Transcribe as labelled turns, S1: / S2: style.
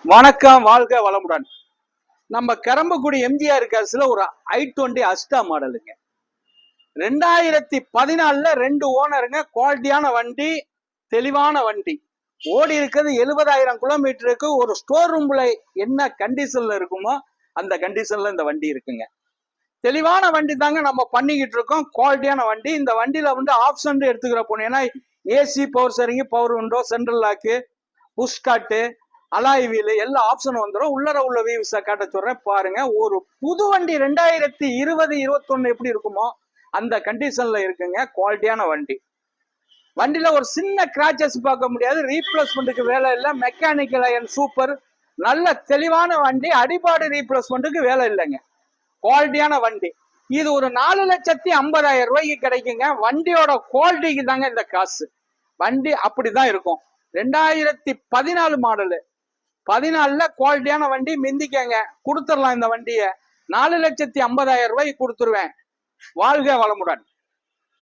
S1: வணக்கம், வாழ்க வளமுடன். நம்ம கரம்பக்குடி எம்ஜிஆர் காசுல ஒரு i20 அஸ்டா மாடலுங்க. 2014 2 ஓனருங்க. குவாலிட்டியான வண்டி, தெளிவான வண்டி. ஓடி இருக்கிறது 70,000 கிலோமீட்டருக்கு. ஒரு ஸ்டோர் ரூம்ல என்ன கண்டிஷன்ல இருக்குமோ அந்த கண்டிஷன்ல இந்த வண்டி இருக்குங்க. தெளிவான வண்டி தாங்க நம்ம பண்ணிக்கிட்டு இருக்கோம். குவாலிட்டியான வண்டி. இந்த வண்டியில ஆப்ஷன் எடுத்துக்கிற போனீங்கன்னா AC, power steering, power window, central lock, புஷ் காட்டு, அலாய் வீல் எல்லா ஆப்ஷன் வந்துடும். உள்ளர உள்ள வியூஸை காட்ட சொல்றேன் பாருங்க. ஒரு புது வண்டி 2020-21 எப்படி இருக்குமோ அந்த கண்டிஷன்ல இருக்குங்க. குவாலிட்டியான வண்டி. வண்டியில ஒரு சின்ன கிராச்சஸ் பார்க்க முடியாது. ரீப்ளேஸ்மெண்ட்டுக்கு வேலை இல்லை. மெக்கானிக்கல் அயன் சூப்பர். நல்ல தெளிவான வண்டி. அடிபாடு ரீப்ளேஸ்மெண்ட்டுக்கு வேலை இல்லைங்க. குவாலிட்டியான வண்டி. இது ஒரு 4,50,000 ரூபாய்க்கு கிடைக்குங்க. வண்டியோட குவாலிட்டிக்கு தாங்க இந்த காசு. வண்டி அப்படிதான் இருக்கும். 2014 மாடலு. 14 குவாலிட்டியான வண்டி. மிந்திக்கங்க, கொடுத்துடலாம். இந்த வண்டியை 4,50,000 ரூபாய்க்கு கொடுத்துருவேன். வாழ்க வளமுடன்.